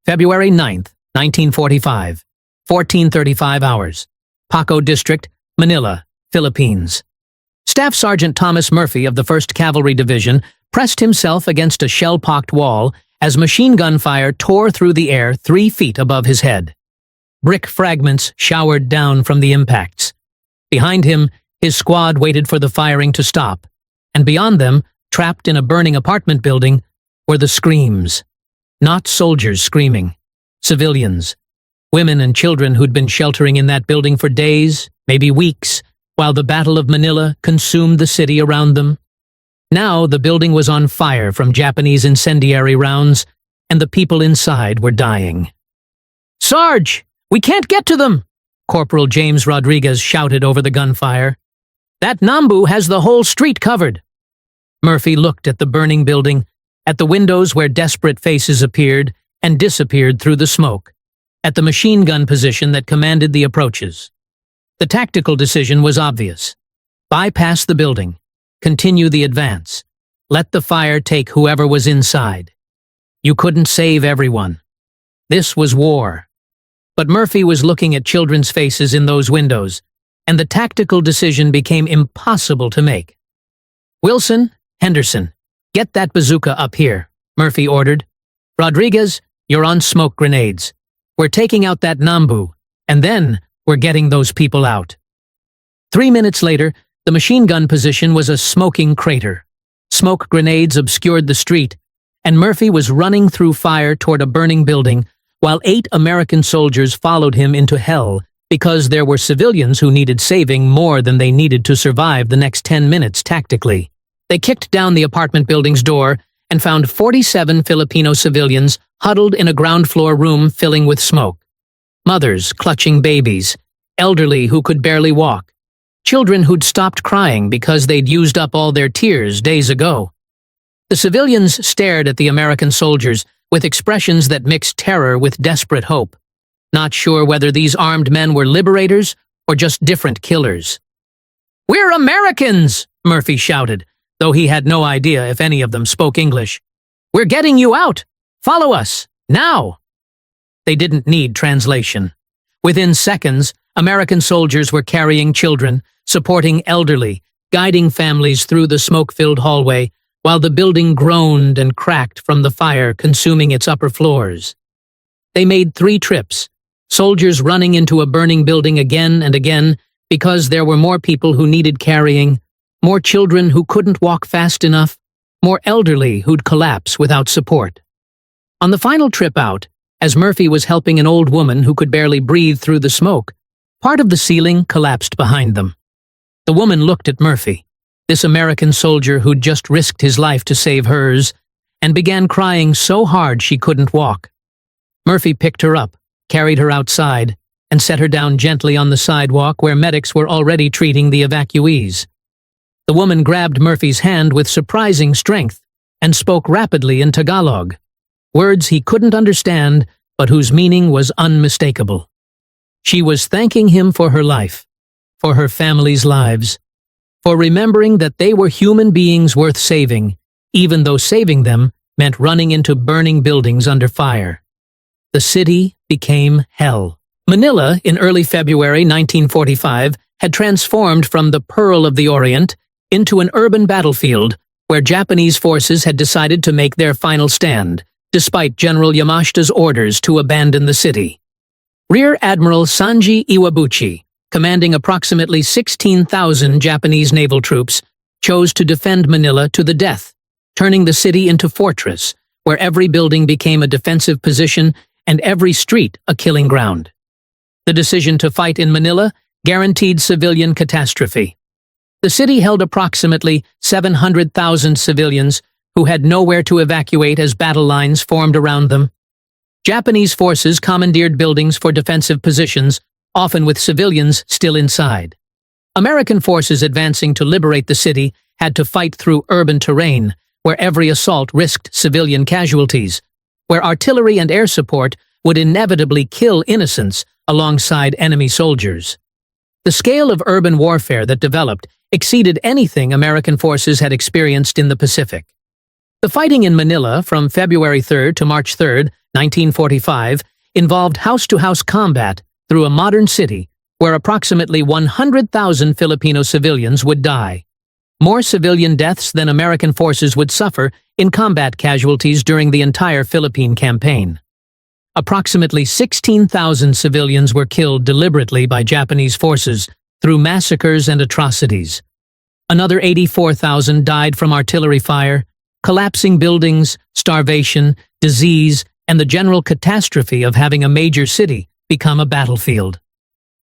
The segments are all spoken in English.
February 9th, 1945, 14:35 hours. Paco District, Manila, Philippines. Staff Sergeant Thomas Murphy of the 1st Cavalry Division pressed himself against a shell-pocked wall as machine gun fire tore through the air 3 feet above his head. Brick fragments showered down from the impacts. Behind him, his squad waited for the firing to stop, and beyond them, trapped in a burning apartment building, were the screams. Not soldiers screaming. Civilians. Women and children who'd been sheltering in that building for days, maybe weeks, while the Battle of Manila consumed the city around them. Now the building was on fire from Japanese incendiary rounds, and the people inside were dying. "Sarge, we can't get to them!" Corporal James Rodriguez shouted over the gunfire. "That Nambu has the whole street covered." Murphy looked at the burning building, at the windows where desperate faces appeared and disappeared through the smoke, at the machine gun position that commanded the approaches. The tactical decision was obvious. Bypass the building. Continue the advance. Let the fire take whoever was inside. You couldn't save everyone. This was war. But Murphy was looking at children's faces in those windows, and the tactical decision became impossible to make. "Wilson, Henderson, get that bazooka up here," Murphy ordered. "Rodriguez, you're on smoke grenades. We're taking out that Nambu, and then we're getting those people out." 3 minutes later, the machine gun position was a smoking crater. Smoke grenades obscured the street, and Murphy was running through fire toward a burning building, while 8 American soldiers followed him into hell because there were civilians who needed saving more than they needed to survive the next 10 minutes tactically. They kicked down the apartment building's door and found 47 Filipino civilians huddled in a ground floor room filling with smoke. Mothers clutching babies, elderly who could barely walk, children who'd stopped crying because they'd used up all their tears days ago. The civilians stared at the American soldiers with expressions that mixed terror with desperate hope, not sure whether these armed men were liberators or just different killers. "We're Americans!" Murphy shouted, though he had no idea if any of them spoke English. "We're getting you out! Follow us! Now!" They didn't need translation. Within seconds, American soldiers were carrying children, supporting elderly, guiding families through the smoke-filled hallway, while the building groaned and cracked from the fire consuming its upper floors. They made 3 trips, soldiers running into a burning building again and again because there were more people who needed carrying, more children who couldn't walk fast enough, more elderly who'd collapse without support. On the final trip out, as Murphy was helping an old woman who could barely breathe through the smoke, part of the ceiling collapsed behind them. The woman looked at Murphy, this American soldier who'd just risked his life to save hers, and began crying so hard she couldn't walk. Murphy picked her up, carried her outside, and set her down gently on the sidewalk where medics were already treating the evacuees. The woman grabbed Murphy's hand with surprising strength and spoke rapidly in Tagalog, words he couldn't understand but whose meaning was unmistakable. She was thanking him for her life, for her family's lives, for remembering that they were human beings worth saving, even though saving them meant running into burning buildings under fire. The city became hell. Manila, in early February 1945, had transformed from the Pearl of the Orient into an urban battlefield where Japanese forces had decided to make their final stand, despite General Yamashita's orders to abandon the city. Rear Admiral Sanji Iwabuchi, commanding approximately 16,000 Japanese naval troops, chose to defend Manila to the death, turning the city into fortress, where every building became a defensive position and every street a killing ground. The decision to fight in Manila guaranteed civilian catastrophe. The city held approximately 700,000 civilians who had nowhere to evacuate as battle lines formed around them. Japanese forces commandeered buildings for defensive positions, often with civilians still inside. American forces advancing to liberate the city had to fight through urban terrain, where every assault risked civilian casualties, where artillery and air support would inevitably kill innocents alongside enemy soldiers. The scale of urban warfare that developed exceeded anything American forces had experienced in the Pacific. The fighting in Manila from February 3rd to March 3rd 1945, involved house-to-house combat through a modern city where approximately 100,000 Filipino civilians would die. More civilian deaths than American forces would suffer in combat casualties during the entire Philippine campaign. Approximately 16,000 civilians were killed deliberately by Japanese forces through massacres and atrocities. Another 84,000 died from artillery fire, collapsing buildings, starvation, disease, and the general catastrophe of having a major city become a battlefield.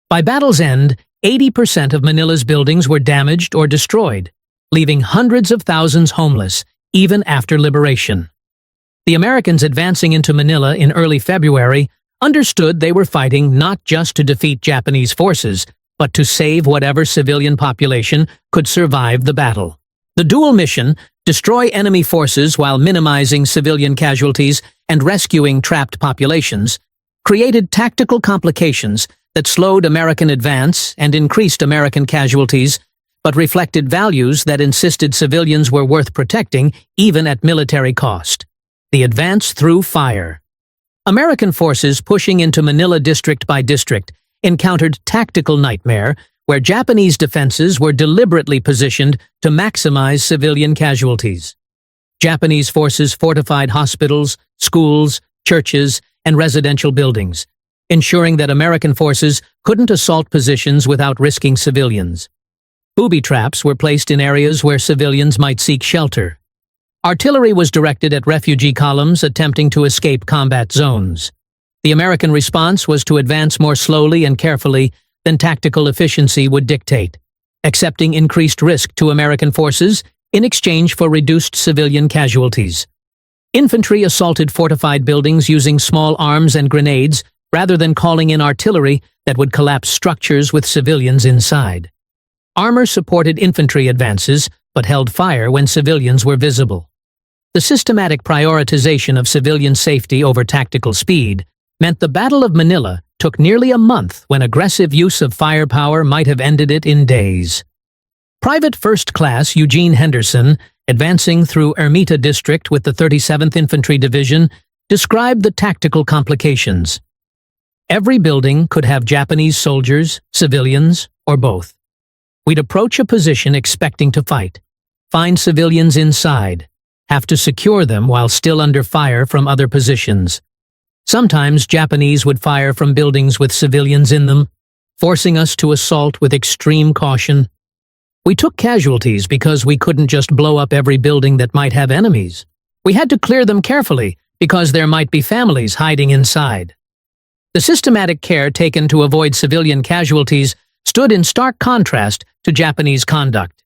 By battle's end, 80% of Manila's buildings were damaged or destroyed, leaving hundreds of thousands homeless, even after liberation. The Americans advancing into Manila in early February understood they were fighting not just to defeat Japanese forces, but to save whatever civilian population could survive the battle. The dual mission, destroy enemy forces while minimizing civilian casualties and rescuing trapped populations, created tactical complications that slowed American advance and increased American casualties, but reflected values that insisted civilians were worth protecting even at military cost. The advance through fire. American forces pushing into Manila district by district encountered tactical nightmare where Japanese defenses were deliberately positioned to maximize civilian casualties. Japanese forces fortified hospitals, schools, churches, and residential buildings, ensuring that American forces couldn't assault positions without risking civilians. Booby traps were placed in areas where civilians might seek shelter. Artillery was directed at refugee columns attempting to escape combat zones. The American response was to advance more slowly and carefully than tactical efficiency would dictate, accepting increased risk to American forces in exchange for reduced civilian casualties. Infantry assaulted fortified buildings using small arms and grenades rather than calling in artillery that would collapse structures with civilians inside. Armor supported infantry advances, but held fire when civilians were visible. The systematic prioritization of civilian safety over tactical speed meant the Battle of Manila took nearly a month when aggressive use of firepower might have ended it in days. Private First Class Eugene Henderson, advancing through Ermita District with the 37th Infantry Division, described the tactical complications. Every building could have Japanese soldiers, civilians, or both. We'd approach a position expecting to fight, find civilians inside, have to secure them while still under fire from other positions. Sometimes Japanese would fire from buildings with civilians in them, forcing us to assault with extreme caution. We took casualties because we couldn't just blow up every building that might have enemies. We had to clear them carefully because there might be families hiding inside. The systematic care taken to avoid civilian casualties stood in stark contrast to Japanese conduct.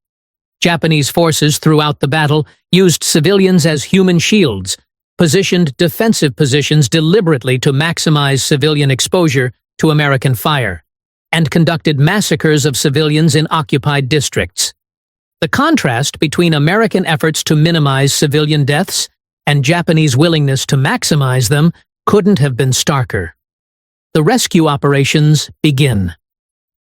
Japanese forces throughout the battle used civilians as human shields, positioned defensive positions deliberately to maximize civilian exposure to American fire, and conducted massacres of civilians in occupied districts. The contrast between American efforts to minimize civilian deaths and Japanese willingness to maximize them couldn't have been starker. The rescue operations begin.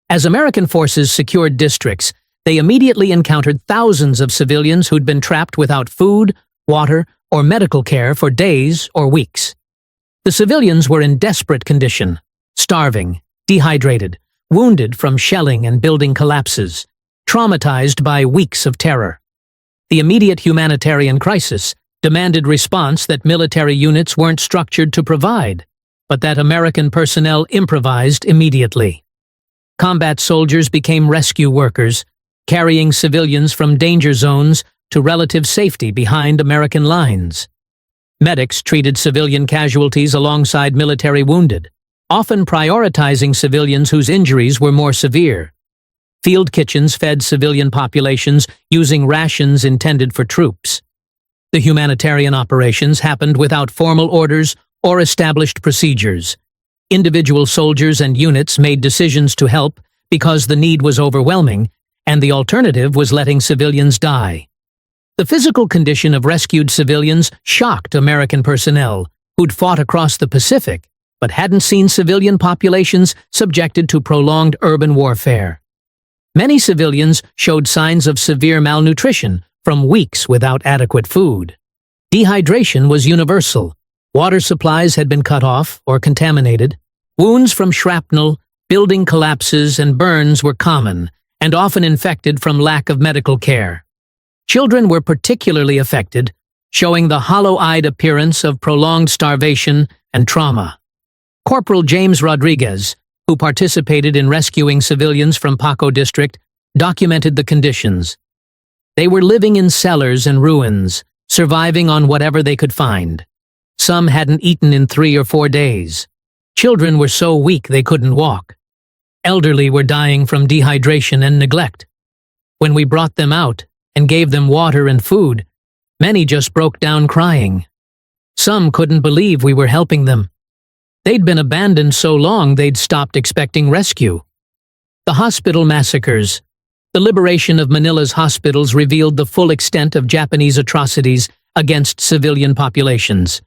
As American forces secured districts, they immediately encountered thousands of civilians who'd been trapped without food, water, or medical care for days or weeks. The civilians were in desperate condition, starving, dehydrated, wounded from shelling and building collapses, traumatized by weeks of terror. The immediate humanitarian crisis demanded response that military units weren't structured to provide, but that American personnel improvised immediately. Combat soldiers became rescue workers, carrying civilians from danger zones to relative safety behind American lines. Medics treated civilian casualties alongside military wounded, often prioritizing civilians whose injuries were more severe. Field kitchens fed civilian populations using rations intended for troops. The humanitarian operations happened without formal orders or established procedures. Individual soldiers and units made decisions to help because the need was overwhelming, and the alternative was letting civilians die. The physical condition of rescued civilians shocked American personnel, who'd fought across the Pacific, but hadn't seen civilian populations subjected to prolonged urban warfare. Many civilians showed signs of severe malnutrition from weeks without adequate food. Dehydration was universal, Water supplies had been cut off or contaminated. Wounds from shrapnel, building collapses, and burns were common, and often infected from lack of medical care. Children were particularly affected, showing the hollow-eyed appearance of prolonged starvation and trauma. Corporal James Rodriguez, who participated in rescuing civilians from Paco District, documented the conditions. They were living in cellars and ruins, surviving on whatever they could find. Some hadn't eaten in 3 or 4 days. Children were so weak they couldn't walk. Elderly were dying from dehydration and neglect. When we brought them out and gave them water and food, many just broke down crying. Some couldn't believe we were helping them. They'd been abandoned so long they'd stopped expecting rescue. The hospital massacres. The liberation of Manila's hospitals revealed the full extent of Japanese atrocities against civilian populations.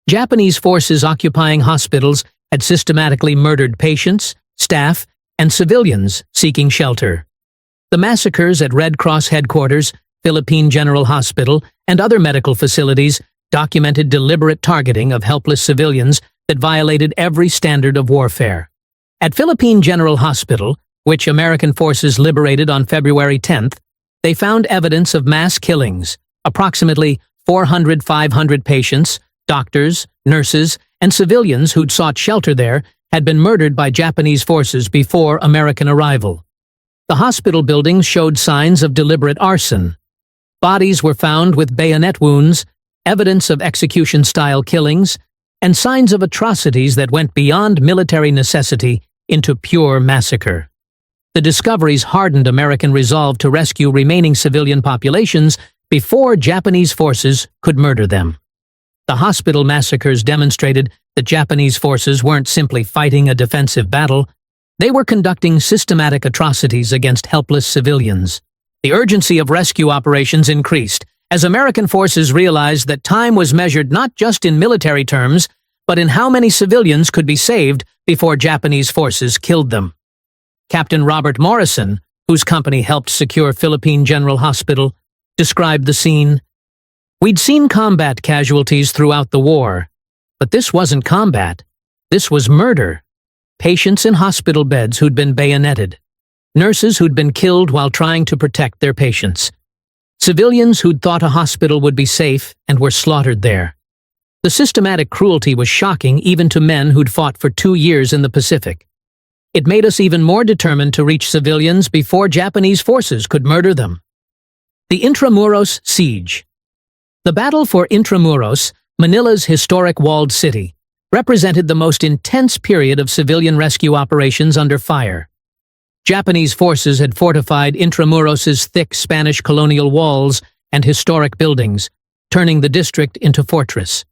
Japanese forces occupying hospitals had systematically murdered patients, staff, and civilians seeking shelter. The massacres at Red Cross headquarters, Philippine General Hospital, and other medical facilities documented deliberate targeting of helpless civilians that violated every standard of warfare. At Philippine General Hospital, which American forces liberated on February 10th, they found evidence of mass killings. Approximately 400–500 patients, doctors, nurses, and civilians who'd sought shelter there had been murdered by Japanese forces before American arrival. The hospital buildings showed signs of deliberate arson. Bodies were found with bayonet wounds, evidence of execution-style killings, and signs of atrocities that went beyond military necessity into pure massacre. The discoveries hardened American resolve to rescue remaining civilian populations before Japanese forces could murder them. The hospital massacres demonstrated that Japanese forces weren't simply fighting a defensive battle, they were conducting systematic atrocities against helpless civilians. The urgency of rescue operations increased as American forces realized that time was measured not just in military terms, but in how many civilians could be saved before Japanese forces killed them. Captain Robert Morrison, whose company helped secure Philippine General Hospital, described the scene. "We'd seen combat casualties throughout the war, but this wasn't combat. This was murder. Patients in hospital beds who'd been bayoneted. Nurses who'd been killed while trying to protect their patients. Civilians who'd thought a hospital would be safe and were slaughtered there. The systematic cruelty was shocking even to men who'd fought for 2 years in the Pacific. It made us even more determined to reach civilians before Japanese forces could murder them." The Intramuros Siege. The battle for Intramuros, Manila's historic walled city, represented the most intense period of civilian rescue operations under fire. Japanese forces had fortified Intramuros's thick Spanish colonial walls and historic buildings, turning the district into fortress.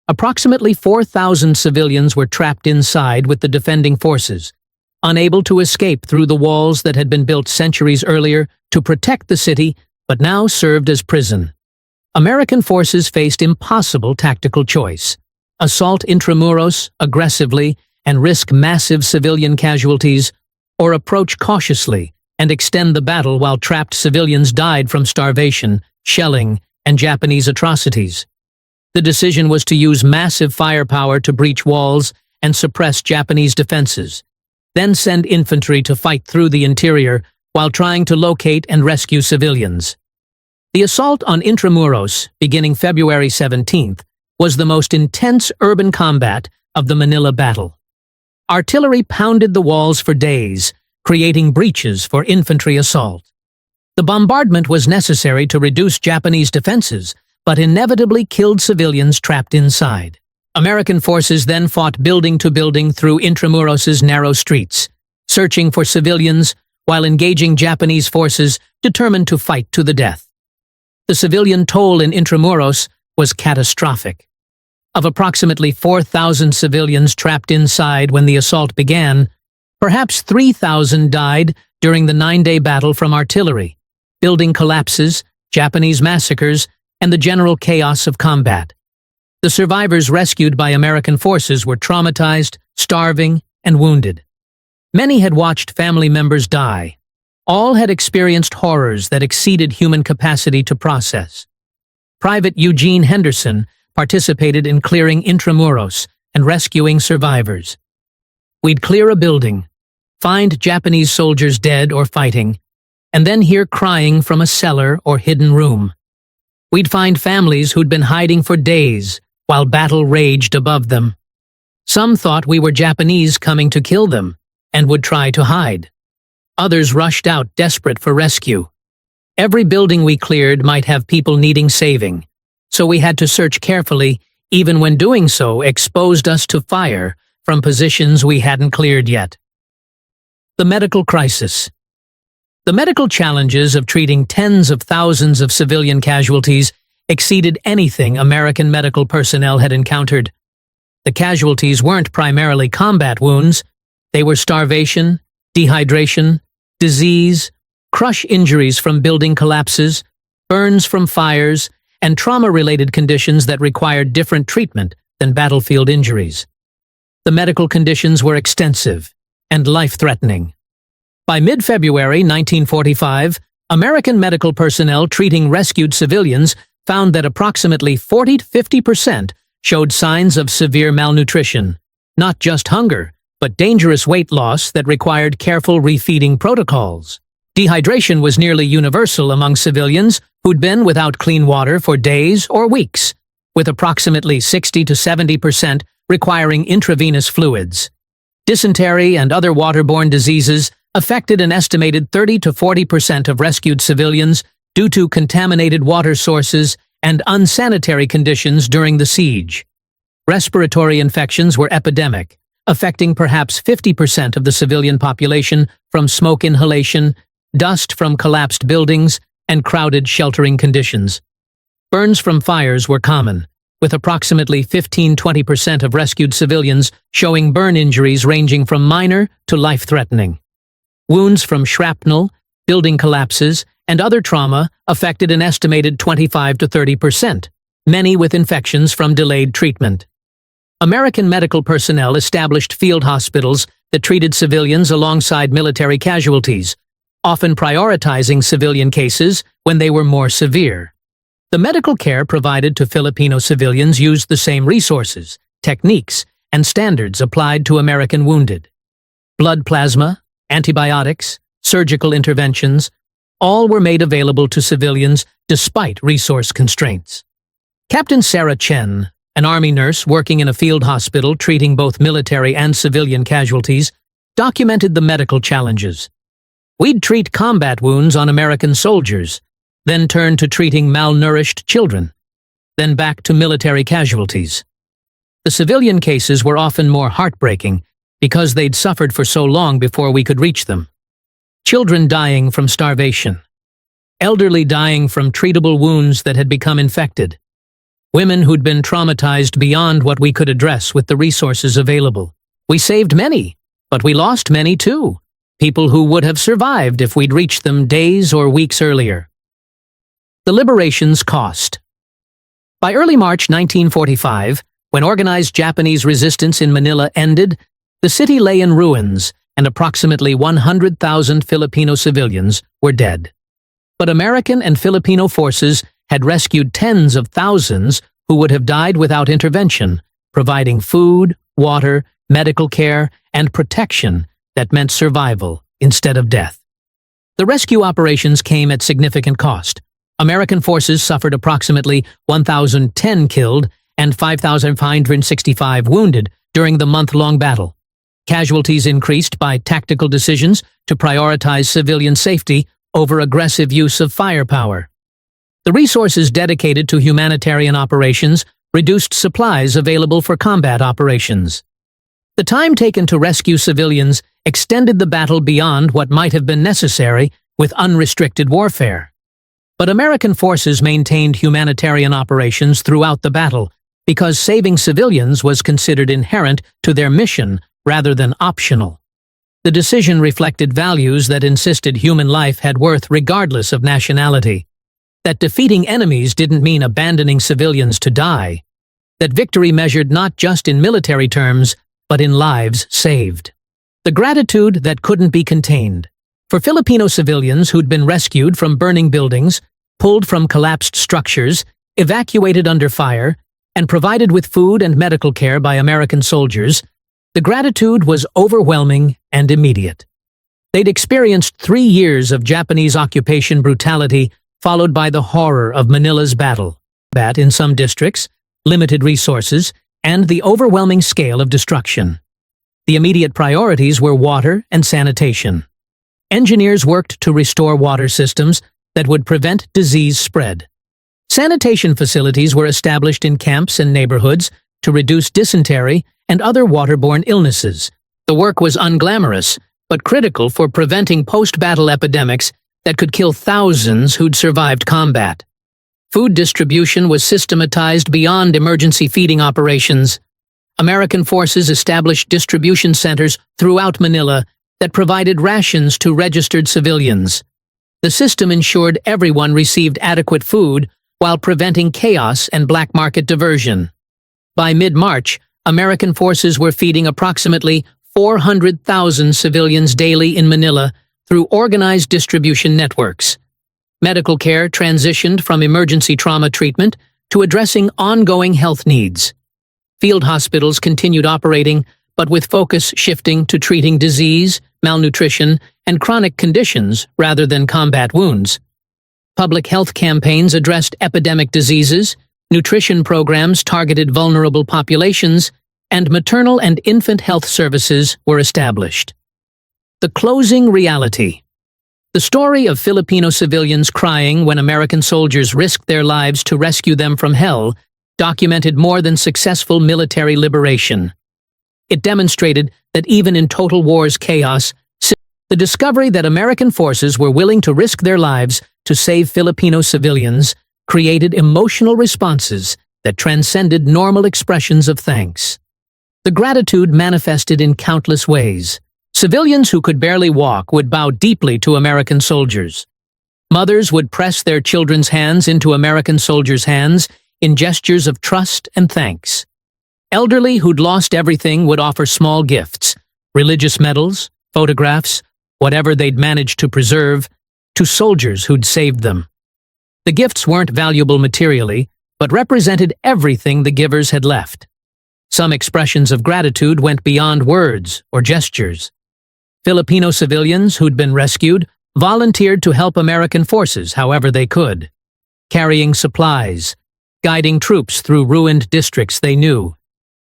Approximately 4,000 civilians were trapped inside with the defending forces, unable to escape through the walls that had been built centuries earlier to protect the city but now served as prison. American forces faced impossible tactical choice: assault Intramuros aggressively and risk massive civilian casualties, or approach cautiously and extend the battle while trapped civilians died from starvation, shelling, and Japanese atrocities. The decision was to use massive firepower to breach walls and suppress Japanese defenses, then send infantry to fight through the interior while trying to locate and rescue civilians. The assault on Intramuros, beginning February 17th, was the most intense urban combat of the Manila battle. Artillery pounded the walls for days, creating breaches for infantry assault. The bombardment was necessary to reduce Japanese defenses, but inevitably killed civilians trapped inside. American forces then fought building to building through Intramuros's narrow streets, searching for civilians while engaging Japanese forces determined to fight to the death. The civilian toll in Intramuros was catastrophic. Of approximately 4,000 civilians trapped inside when the assault began, perhaps 3,000 died during the 9-day battle from artillery, building collapses, Japanese massacres, and the general chaos of combat. The survivors rescued by American forces were traumatized, starving, and wounded. Many had watched family members die. All had experienced horrors that exceeded human capacity to process. Private Eugene Henderson, participated in clearing intramuros and rescuing survivors. We'd clear a building, find Japanese soldiers dead or fighting, and then hear crying from a cellar or hidden room. We'd find families who'd been hiding for days while battle raged above them. Some thought we were Japanese coming to kill them and would try to hide. Others rushed out desperate for rescue. Every building we cleared might have people needing saving, so we had to search carefully, even when doing so exposed us to fire from positions we hadn't cleared yet. The medical crisis. The medical challenges of treating tens of thousands of civilian casualties exceeded anything American medical personnel had encountered. The casualties weren't primarily combat wounds. They were starvation, dehydration, disease, crush injuries from building collapses, burns from fires, and trauma-related conditions that required different treatment than battlefield injuries. The medical conditions were extensive and life-threatening. By mid-February 1945, American medical personnel treating rescued civilians found that approximately 40 to 50% showed signs of severe malnutrition, not just hunger, but dangerous weight loss that required careful refeeding protocols. Dehydration was nearly universal among civilians who'd been without clean water for days or weeks, with approximately 60 to 70% requiring intravenous fluids. Dysentery and other waterborne diseases affected an estimated 30 to 40% of rescued civilians due to contaminated water sources and unsanitary conditions during the siege. Respiratory infections were epidemic, affecting perhaps 50% of the civilian population from smoke inhalation, dust from collapsed buildings, and crowded sheltering conditions. Burns from fires were common, with approximately 15–20% of rescued civilians showing burn injuries ranging from minor to life-threatening. Wounds from shrapnel, building collapses, and other trauma affected an estimated 25 to 30%, many with infections from delayed treatment. American medical personnel established field hospitals that treated civilians alongside military casualties, often prioritizing civilian cases when they were more severe. The medical care provided to Filipino civilians used the same resources, techniques, and standards applied to American wounded. Blood plasma, antibiotics, surgical interventions, all were made available to civilians despite resource constraints. Captain Sarah Chen, an Army nurse working in a field hospital treating both military and civilian casualties, documented the medical challenges. We'd treat combat wounds on American soldiers, then turn to treating malnourished children, then back to military casualties. The civilian cases were often more heartbreaking because they'd suffered for so long before we could reach them. Children dying from starvation, elderly dying from treatable wounds that had become infected, women who'd been traumatized beyond what we could address with the resources available. We saved many, but we lost many too, people who would have survived if we'd reached them days or weeks earlier. The liberation's cost. By early March 1945, when organized Japanese resistance in Manila ended, the city lay in ruins and approximately 100,000 Filipino civilians were dead. But American and Filipino forces had rescued tens of thousands who would have died without intervention, providing food, water, medical care, and protection that meant survival instead of death. The rescue operations came at significant cost. American forces suffered approximately 1,010 killed and 5,565 wounded during the month-long battle. Casualties increased by tactical decisions to prioritize civilian safety over aggressive use of firepower. The resources dedicated to humanitarian operations reduced supplies available for combat operations. The time taken to rescue civilians extended the battle beyond what might have been necessary with unrestricted warfare. But American forces maintained humanitarian operations throughout the battle because saving civilians was considered inherent to their mission rather than optional. The decision reflected values that insisted human life had worth regardless of nationality, that defeating enemies didn't mean abandoning civilians to die, that victory measured not just in military terms, but in lives saved. The gratitude that couldn't be contained. For Filipino civilians who'd been rescued from burning buildings, pulled from collapsed structures, evacuated under fire, and provided with food and medical care by American soldiers, the gratitude was overwhelming and immediate. They'd experienced 3 years of Japanese occupation brutality, followed by the horror of Manila's battle, in some districts, limited resources, and the overwhelming scale of destruction. The immediate priorities were water and sanitation. Engineers worked to restore water systems that would prevent disease spread. Sanitation facilities were established in camps and neighborhoods to reduce dysentery and other waterborne illnesses. The work was unglamorous, but critical for preventing post-battle epidemics that could kill thousands who'd survived combat. Food distribution was systematized beyond emergency feeding operations. American forces established distribution centers throughout Manila that provided rations to registered civilians. The system ensured everyone received adequate food while preventing chaos and black market diversion. By mid-March, American forces were feeding approximately 400,000 civilians daily in Manila through organized distribution networks. Medical care transitioned from emergency trauma treatment to addressing ongoing health needs. Field hospitals continued operating, but with focus shifting to treating disease, malnutrition, and chronic conditions rather than combat wounds. Public health campaigns addressed epidemic diseases, nutrition programs targeted vulnerable populations, and maternal and infant health services were established. The closing reality. The story of Filipino civilians crying when American soldiers risked their lives to rescue them from hell documented more than successful military liberation. It demonstrated that even in total war's chaos, the discovery that American forces were willing to risk their lives to save Filipino civilians created emotional responses that transcended normal expressions of thanks. The gratitude manifested in countless ways. Civilians who could barely walk would bow deeply to American soldiers. Mothers would press their children's hands into American soldiers' hands in gestures of trust and thanks. Elderly who'd lost everything would offer small gifts, religious medals, photographs, whatever they'd managed to preserve, to soldiers who'd saved them. The gifts weren't valuable materially, but represented everything the givers had left. Some expressions of gratitude went beyond words or gestures. Filipino civilians who'd been rescued volunteered to help American forces however they could, carrying supplies, guiding troops through ruined districts they knew,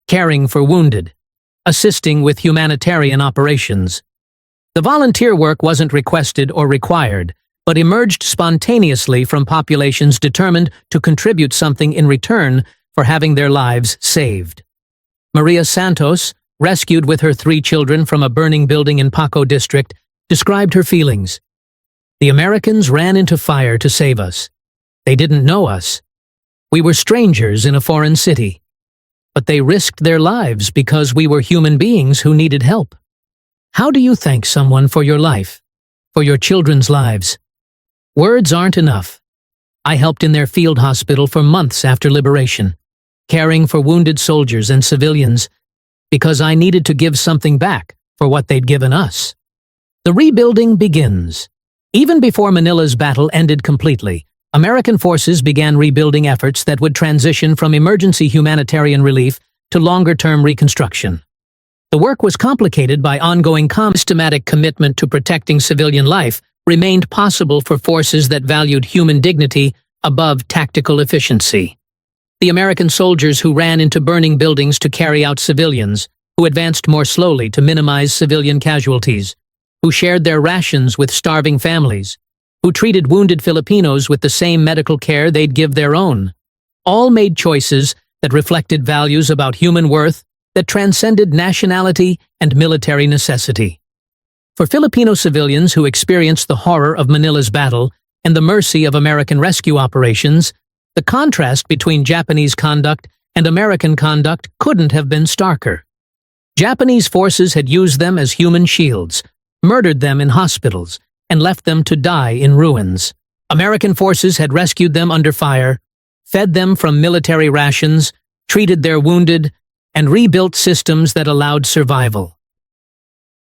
caring for wounded, assisting with humanitarian operations. The volunteer work wasn't requested or required, but emerged spontaneously from populations determined to contribute something in return for having their lives saved. Maria Santos, rescued with her 3 children from a burning building in Paco district, described her feelings. The Americans ran into fire to save us. They didn't know us. We were strangers in a foreign city. But they risked their lives because we were human beings who needed help. How do you thank someone for your life, for your children's lives? Words aren't enough. I helped in their field hospital for months after liberation, caring for wounded soldiers and civilians, because I needed to give something back for what they'd given us. The rebuilding begins. Even before Manila's battle ended completely, American forces began rebuilding efforts that would transition from emergency humanitarian relief to longer-term reconstruction. The work was complicated by ongoing systematic commitment to protecting civilian life remained possible for forces that valued human dignity above tactical efficiency. The American soldiers who ran into burning buildings to carry out civilians, who advanced more slowly to minimize civilian casualties, who shared their rations with starving families, who treated wounded Filipinos with the same medical care they'd give their own, all made choices that reflected values about human worth that transcended nationality and military necessity. For Filipino civilians who experienced the horror of Manila's battle and the mercy of American rescue operations, the contrast between Japanese conduct and American conduct couldn't have been starker. Japanese forces had used them as human shields, murdered them in hospitals, and left them to die in ruins. American forces had rescued them under fire, fed them from military rations, treated their wounded, and rebuilt systems that allowed survival.